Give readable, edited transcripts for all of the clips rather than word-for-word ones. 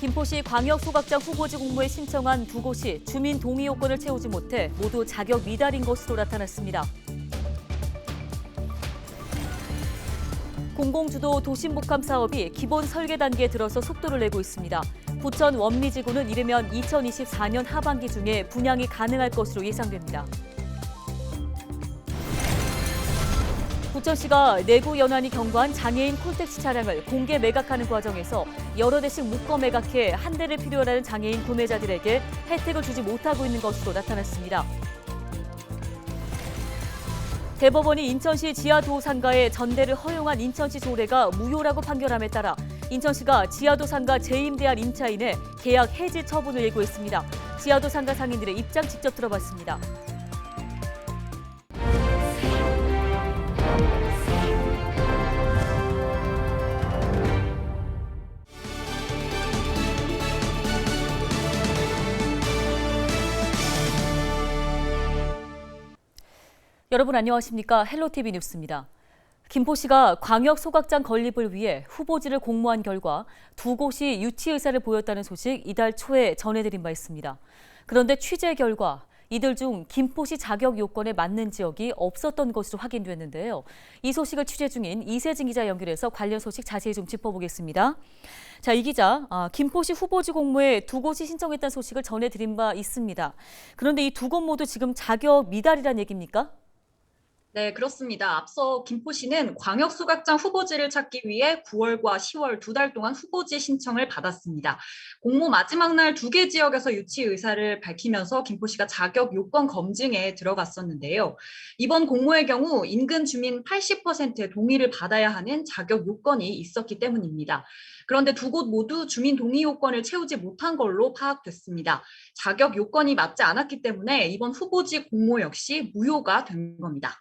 김포시 광역소각장 후보지 공모에 신청한 두 곳이 주민 동의 요건을 채우지 못해 모두 자격 미달인 것으로 나타났습니다. 공공주도 도심복합 사업이 기본 설계 단계에 들어서 속도를 내고 있습니다. 부천 원미지구는 이르면 2024년 하반기 중에 분양이 가능할 것으로 예상됩니다. 부천시가 내구 연한이 경과한 장애인 콜택시 차량을 공개 매각하는 과정에서 여러 대씩 묶어 매각해 한 대를 필요로 하는 장애인 구매자들에게 혜택을 주지 못하고 있는 것으로 나타났습니다. 대법원이 인천시 지하도 상가의 전대를 허용한 인천시 조례가 무효라고 판결함에 따라 인천시가 지하도 상가 재임대할 임차인의 계약 해지 처분을 예고했습니다. 지하도 상가 상인들의 입장 직접 들어봤습니다. 여러분 안녕하십니까? 헬로티비 뉴스입니다. 김포시가 광역소각장 건립을 위해 후보지를 공모한 결과 두 곳이 유치 의사를 보였다는 소식 이달 초에 전해드린 바 있습니다. 그런데 취재 결과 이들 중 김포시 자격 요건에 맞는 지역이 없었던 것으로 확인됐는데요. 이 소식을 취재 중인 이세진 기자 연결해서 관련 소식 자세히 좀 짚어보겠습니다. 자, 이 기자, 김포시 후보지 공모에 두 곳이 신청했다는 소식을 전해드린 바 있습니다. 그런데 이 두 곳 모두 지금 자격 미달이란 얘기입니까? 네, 그렇습니다. 앞서 김포시는 광역소각장 후보지를 찾기 위해 9월과 10월 두 달 동안 후보지 신청을 받았습니다. 공모 마지막 날 두 개 지역에서 유치 의사를 밝히면서 김포시가 자격 요건 검증에 들어갔었는데요. 이번 공모의 경우 인근 주민 80%의 동의를 받아야 하는 자격 요건이 있었기 때문입니다. 그런데 두 곳 모두 주민 동의 요건을 채우지 못한 걸로 파악됐습니다. 자격 요건이 맞지 않았기 때문에 이번 후보지 공모 역시 무효가 된 겁니다.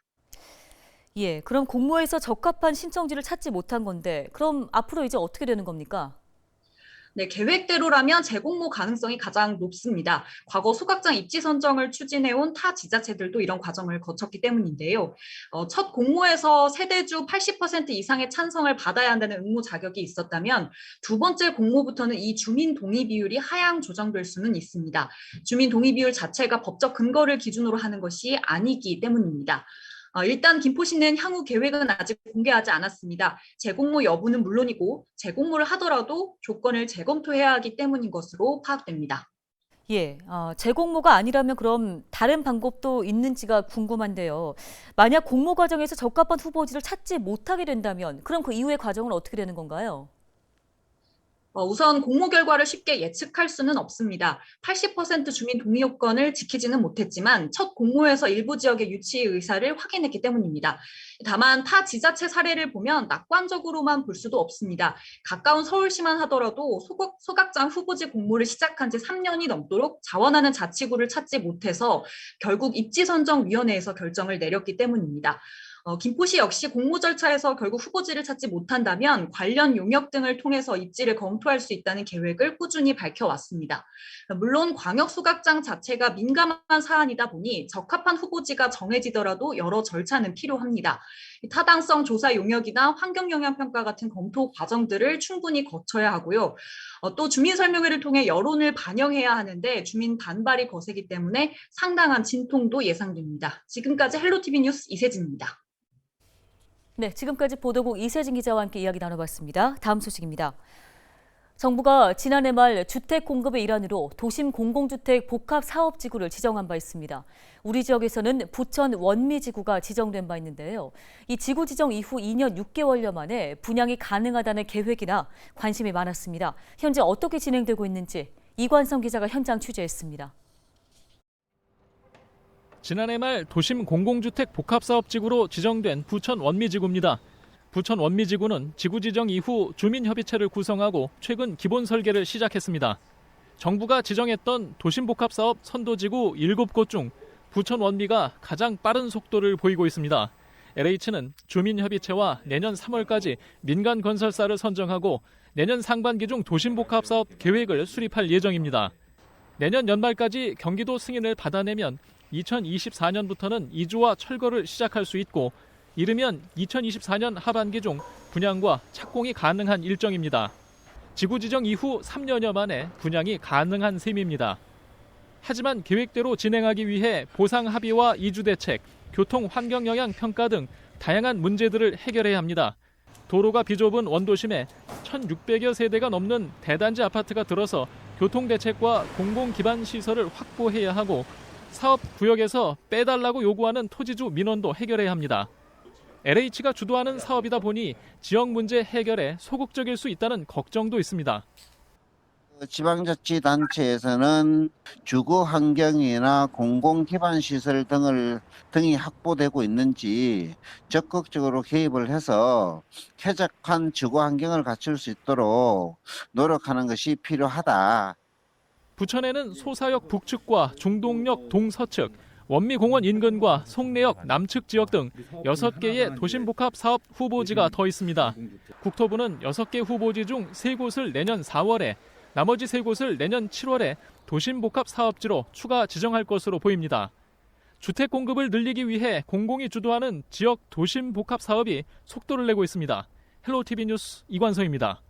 예, 그럼 공모에서 적합한 신청지를 찾지 못한 건데 그럼 앞으로 이제 어떻게 되는 겁니까? 네, 계획대로라면 재공모 가능성이 가장 높습니다. 과거 소각장 입지 선정을 추진해온 타 지자체들도 이런 과정을 거쳤기 때문인데요. 첫 공모에서 세대주 80% 이상의 찬성을 받아야 한다는 응모 자격이 있었다면 두 번째 공모부터는 이 주민 동의 비율이 하향 조정될 수는 있습니다. 주민 동의 비율 자체가 법적 근거를 기준으로 하는 것이 아니기 때문입니다. 일단 김포시는 향후 계획은 아직 공개하지 않았습니다. 재공모 여부는 물론이고 재공모를 하더라도 조건을 재검토해야 하기 때문인 것으로 파악됩니다. 예, 재공모가 아니라면 그럼 다른 방법도 있는지가 궁금한데요. 만약 공모 과정에서 적합한 후보지를 찾지 못하게 된다면 그럼 그 이후의 과정은 어떻게 되는 건가요? 우선 공모 결과를 쉽게 예측할 수는 없습니다. 80% 주민 동의 요건을 지키지는 못했지만 첫 공모에서 일부 지역의 유치 의사를 확인했기 때문입니다. 다만 타 지자체 사례를 보면 낙관적으로만 볼 수도 없습니다. 가까운 서울시만 하더라도 소각장 후보지 공모를 시작한 지 3년이 넘도록 자원하는 자치구를 찾지 못해서 결국 입지선정위원회에서 결정을 내렸기 때문입니다. 김포시 역시 공모 절차에서 결국 후보지를 찾지 못한다면 관련 용역 등을 통해서 입지를 검토할 수 있다는 계획을 꾸준히 밝혀왔습니다. 물론 광역소각장 자체가 민감한 사안이다 보니 적합한 후보지가 정해지더라도 여러 절차는 필요합니다. 타당성 조사 용역이나 환경영향평가 같은 검토 과정들을 충분히 거쳐야 하고요. 또 주민설명회를 통해 여론을 반영해야 하는데 주민 반발이 거세기 때문에 상당한 진통도 예상됩니다. 지금까지 헬로티비 뉴스 이세진입니다. 네, 지금까지 보도국 이세진 기자와 함께 이야기 나눠봤습니다. 다음 소식입니다. 정부가 지난해 말 주택 공급의 일환으로 도심 공공주택 복합 사업지구를 지정한 바 있습니다. 우리 지역에서는 부천 원미지구가 지정된 바 있는데요. 이 지구 지정 이후 2년 6개월여 만에 분양이 가능하다는 계획이나 관심이 많았습니다. 현재 어떻게 진행되고 있는지 이관성 기자가 현장 취재했습니다. 지난해 말 도심 공공주택 복합사업지구로 지정된 부천 원미지구입니다. 부천 원미지구는 지구 지정 이후 주민협의체를 구성하고 최근 기본 설계를 시작했습니다. 정부가 지정했던 도심복합사업 선도지구 7곳 중 부천 원미가 가장 빠른 속도를 보이고 있습니다. LH는 주민협의체와 내년 3월까지 민간 건설사를 선정하고 내년 상반기 중 도심복합사업 계획을 수립할 예정입니다. 내년 연말까지 경기도 승인을 받아내면 2024년부터는 이주와 철거를 시작할 수 있고 이르면 2024년 하반기 중 분양과 착공이 가능한 일정입니다. 지구 지정 이후 3년여 만에 분양이 가능한 셈입니다. 하지만 계획대로 진행하기 위해 보상 합의와 이주 대책, 교통 환경 영향 평가 등 다양한 문제들을 해결해야 합니다. 도로가 비좁은 원도심에 1,600여 세대가 넘는 대단지 아파트가 들어서 교통 대책과 공공 기반 시설을 확보해야 하고 사업 구역에서 빼달라고 요구하는 토지주 민원도 해결해야 합니다. LH가 주도하는 사업이다 보니 지역 문제 해결에 소극적일 수 있다는 걱정도 있습니다. 지방자치단체에서는 주거 환경이나 공공 기반 시설 등이 확보되고 있는지 적극적으로 개입을 해서 쾌적한 주거 환경을 갖출 수 있도록 노력하는 것이 필요하다. 부천에는 소사역 북측과 중동역 동서측, 원미공원 인근과 송내역 남측 지역 등 6개의 도심복합 사업 후보지가 더 있습니다. 국토부는 6개 후보지 중 3곳을 내년 4월에, 나머지 3곳을 내년 7월에 도심복합 사업지로 추가 지정할 것으로 보입니다. 주택 공급을 늘리기 위해 공공이 주도하는 지역 도심복합 사업이 속도를 내고 있습니다. 헬로티비 뉴스 이관성입니다.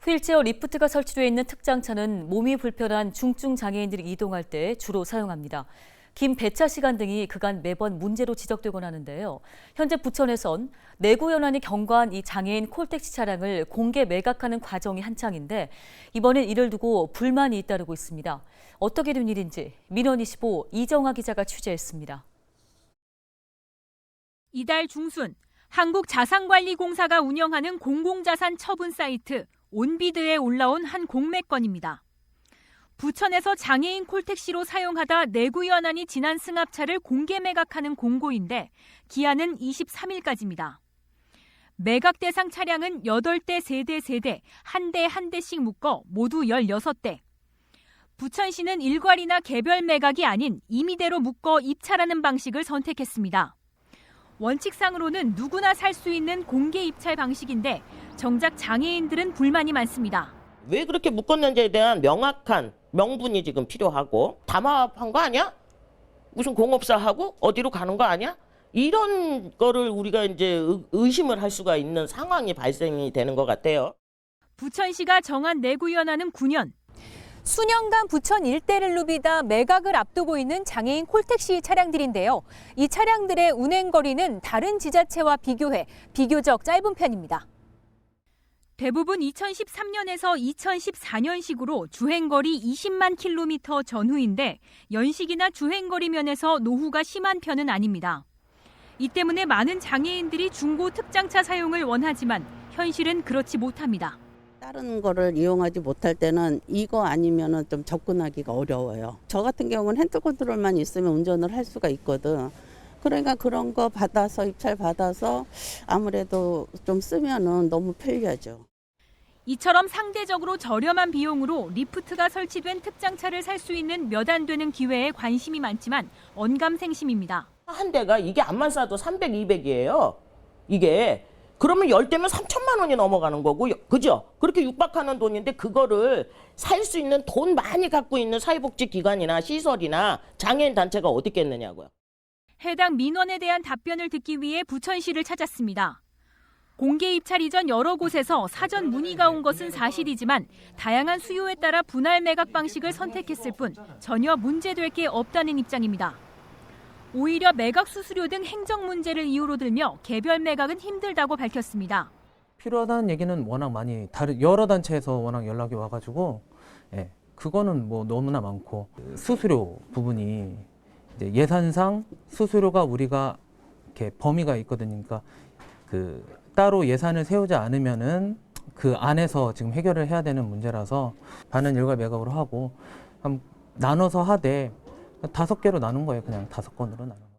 휠체어 리프트가 설치되어 있는 특장차는 몸이 불편한 중증 장애인들이 이동할 때 주로 사용합니다. 긴 배차 시간 등이 그간 매번 문제로 지적되곤 하는데요. 현재 부천에선 내구연한이 경과한 이 장애인 콜택시 차량을 공개 매각하는 과정이 한창인데 이번엔 이를 두고 불만이 잇따르고 있습니다. 어떻게 된 일인지 민원25 이정아 기자가 취재했습니다. 이달 중순 한국자산관리공사가 운영하는 공공자산 처분 사이트 온비드에 올라온 한 공매건입니다. 부천에서 장애인 콜택시로 사용하다 내구연한이 지난 승합차를 공개 매각하는 공고인데 기한은 23일까지입니다. 매각 대상 차량은 8대 세대, 한 대 한 대씩 묶어 모두 16대. 부천시는 일괄이나 개별 매각이 아닌 임의대로 묶어 입찰하는 방식을 선택했습니다. 원칙상으로는 누구나 살 수 있는 공개 입찰 방식인데 정작 장애인들은 불만이 많습니다. 왜 그렇게 묶었는지에 대한 명확한 명분이 지금 필요하고 담합한 거 아니야? 무슨 공업사하고 어디로 가는 거 아니야? 이런 거를 우리가 이제 의심을 할 수가 있는 상황이 발생이 되는 것 같아요. 부천시가 정한 내구연한은 9년. 수년간 부천 일대를 누비다 매각을 앞두고 있는 장애인 콜택시 차량들인데요. 이 차량들의 운행거리는 다른 지자체와 비교해 비교적 짧은 편입니다. 대부분 2013년에서 2014년식으로 주행거리 20만 킬로미터 전후인데 연식이나 주행거리 면에서 노후가 심한 편은 아닙니다. 이 때문에 많은 장애인들이 중고 특장차 사용을 원하지만 현실은 그렇지 못합니다. 다른 거를 이용하지 못할 때는 이거 아니면은 좀 접근하기가 어려워요. 저 같은 경우는 핸드 컨트롤만 있으면 운전을 할 수가 있거든. 그러니까 그런 거 받아서 입찰 받아서 아무래도 좀 쓰면은 너무 편리하죠. 이처럼 상대적으로 저렴한 비용으로 리프트가 설치된 특장차를 살 수 있는 몇 안 되는 기회에 관심이 많지만 언감생심입니다. 한 대가 이게 암만 싸도 300, 200이에요. 이게 그러면 10대면 3천만 원이 넘어가는 거고, 그죠? 그렇게 육박하는 돈인데 그거를 살 수 있는 돈 많이 갖고 있는 사회복지기관이나 시설이나 장애인 단체가 어디 있겠느냐고요. 해당 민원에 대한 답변을 듣기 위해 부천시를 찾았습니다. 공개 입찰 이전 여러 곳에서 사전 문의가 온 것은 사실이지만 다양한 수요에 따라 분할 매각 방식을 선택했을 뿐 전혀 문제될 게 없다는 입장입니다. 오히려 매각 수수료 등 행정 문제를 이유로 들며 개별 매각은 힘들다고 밝혔습니다. 필요하다는 얘기는 워낙 많이 여러 단체에서 워낙 연락이 와가지고 그거는 뭐 너무나 많고 수수료 부분이 이제 예산상 수수료가 우리가 이렇게 범위가 있거든요. 그러니까 따로 예산을 세우지 않으면은 그 안에서 지금 해결을 해야 되는 문제라서 반은 일괄 매각으로 하고 나눠서 하되 5개로 나눈 거예요. 그냥 5건으로 나눈 거예요.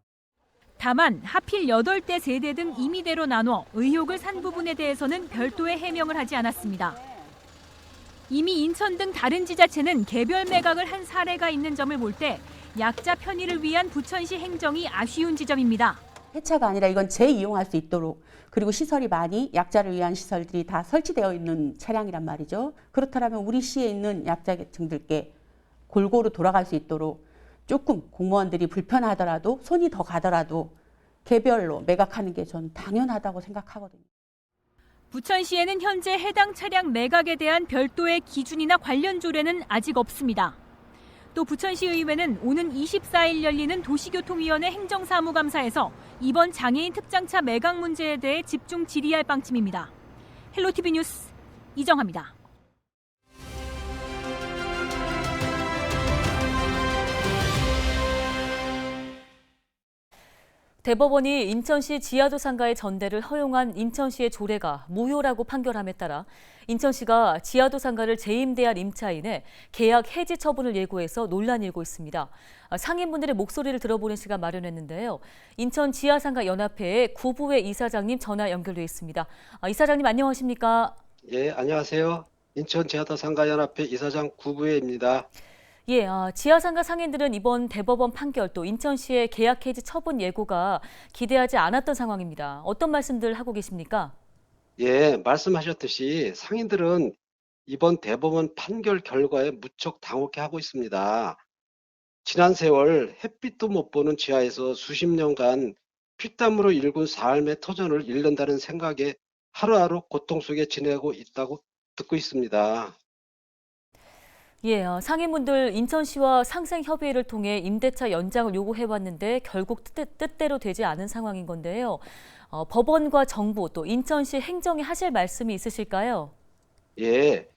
다만 하필 8대 세대 등 임의대로 나눠 의혹을 산 부분에 대해서는 별도의 해명을 하지 않았습니다. 이미 인천 등 다른 지자체는 개별 매각을 한 사례가 있는 점을 볼 때 약자 편의를 위한 부천시 행정이 아쉬운 지점입니다. 폐차가 아니라 이건 재이용할 수 있도록, 그리고 시설이 많이 약자를 위한 시설들이 다 설치되어 있는 차량이란 말이죠. 그렇다면 우리 시에 있는 약자계층들께 골고루 돌아갈 수 있도록 조금 공무원들이 불편하더라도 손이 더 가더라도 개별로 매각하는 게 전 당연하다고 생각하거든요. 부천시에는 현재 해당 차량 매각에 대한 별도의 기준이나 관련 조례는 아직 없습니다. 또 부천시의회는 오는 24일 열리는 도시교통위원회 행정사무감사에서 이번 장애인 특장차 매각 문제에 대해 집중 질의할 방침입니다. 헬로티비 뉴스 이정화입니다. 대법원이 인천시 지하도 상가의 전대를 허용한 인천시의 조례가 무효라고 판결함에 따라 인천시가 지하도 상가를 재임대한 임차인의 계약 해지 처분을 예고해서 논란이 일고 있습니다. 상인분들의 목소리를 들어보는 시간 마련했는데요. 인천 지하상가 연합회의 구부회 이사장님 전화 연결돼 있습니다. 이사장님 안녕하십니까? 예, 안녕하세요. 인천 지하도 상가 연합회 이사장 구부회입니다. 예, 지하상가 상인들은 이번 대법원 판결 또 인천시의 계약 해지 처분 예고가 기대하지 않았던 상황입니다. 어떤 말씀들 하고 계십니까? 예, 말씀하셨듯이 상인들은 이번 대법원 판결 결과에 무척 당혹해하고 있습니다. 지난 세월 햇빛도 못 보는 지하에서 수십 년간 피땀으로 일군 삶의 터전을 잃는다는 생각에 하루하루 고통 속에 지내고 있다고 듣고 있습니다. 예, 상인분들 인천시와 상생협의회를 통해 임대차 연장을 요구해왔는데 결국 뜻대로 되지 않은 상황인 건데요. 법원과 정부 또 인천시 행정에 하실 말씀이 있으실까요? 예,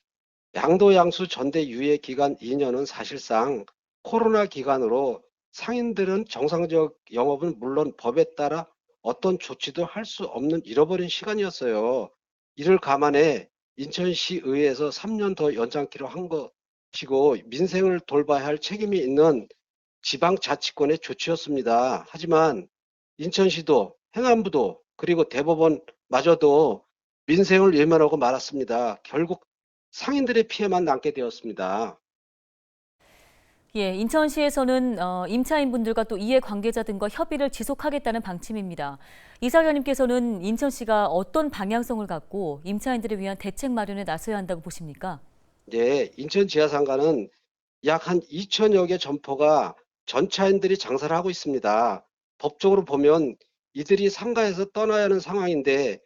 양도양수 전대 유예 기간 2년은 사실상 코로나 기간으로 상인들은 정상적 영업은 물론 법에 따라 어떤 조치도 할 수 없는 잃어버린 시간이었어요. 이를 감안해 인천시 의회에서 3년 더 연장키로 한 것이고 민생을 돌봐야 할 책임이 있는 지방자치권의 조치였습니다. 하지만 인천시도 행안부도 그리고 대법원마저도 민생을 외면하고 말았습니다. 결국 상인들의 피해만 남게 되었습니다. 예, 인천시에서는 임차인분들과 또 이해관계자 등과 협의를 지속하겠다는 방침입니다. 이사장님께서는 인천시가 어떤 방향성을 갖고 임차인들을 위한 대책 마련에 나서야 한다고 보십니까? 네, 인천 지하상가는 약 한 2천여 개 점포가 전차인들이 장사를 하고 있습니다. 법적으로 보면 이들이 상가에서 떠나야 하는 상황인데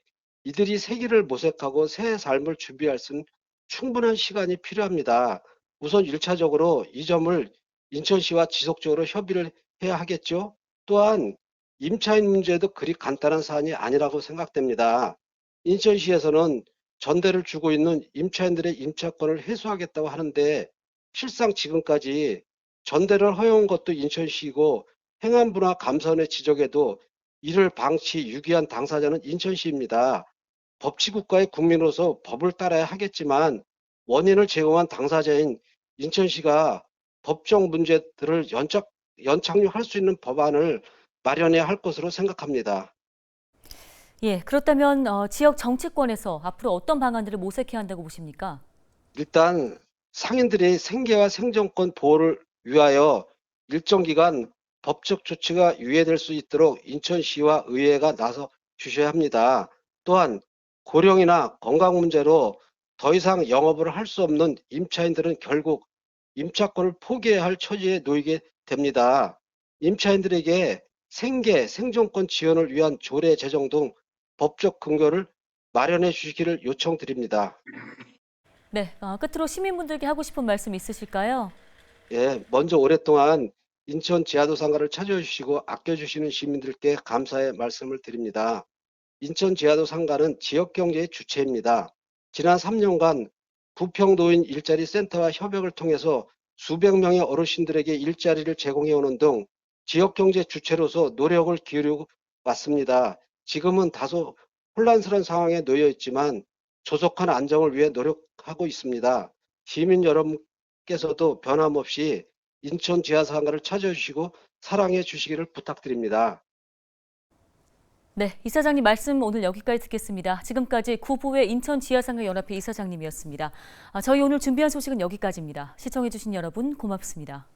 이들이 새 길을 모색하고 새 삶을 준비할 수는 충분한 시간이 필요합니다. 우선 1차적으로 이 점을 인천시와 지속적으로 협의를 해야 하겠죠. 또한 임차인 문제도 그리 간단한 사안이 아니라고 생각됩니다. 인천시에서는 전대를 주고 있는 임차인들의 임차권을 해소하겠다고 하는데 실상 지금까지 전대를 허용한 것도 인천시이고 행안부나 감사원의 지적에도 이를 방치 유기한 당사자는 인천시입니다. 법치국가의 국민으로서 법을 따라야 하겠지만 원인을 제공한 당사자인 인천시가 법적 문제들을 연착륙할 수 있는 법안을 마련해야 할 것으로 생각합니다. 예, 그렇다면 지역 정치권에서 앞으로 어떤 방안들을 모색해야 한다고 보십니까? 일단 상인들의 생계와 생존권 보호를 위하여 일정 기간 법적 조치가 유예될 수 있도록 인천시와 의회가 나서 주셔야 합니다. 또한 고령이나 건강 문제로 더 이상 영업을 할 수 없는 임차인들은 결국 임차권을 포기해야 할 처지에 놓이게 됩니다. 임차인들에게 생계, 생존권 지원을 위한 조례 제정 등 법적 근거를 마련해 주시기를 요청드립니다. 네, 끝으로 시민분들께 하고 싶은 말씀 있으실까요? 예, 먼저 오랫동안 인천 지하도 상가를 찾아주시고 아껴주시는 시민들께 감사의 말씀을 드립니다. 인천 지하도 상가는 지역 경제의 주체입니다. 지난 3년간 부평노인 일자리 센터와 협약을 통해서 수백 명의 어르신들에게 일자리를 제공해오는 등 지역 경제 주체로서 노력을 기울이고 왔습니다. 지금은 다소 혼란스러운 상황에 놓여 있지만 조속한 안정을 위해 노력하고 있습니다. 시민 여러분께서도 변함없이 인천 지하상가를 찾아주시고 사랑해 주시기를 부탁드립니다. 네, 이사장님 말씀 오늘 여기까지 듣겠습니다. 지금까지 구부회 인천 지하상가 연합회 이사장님이었습니다. 저희 오늘 준비한 소식은 여기까지입니다. 시청해주신 여러분 고맙습니다.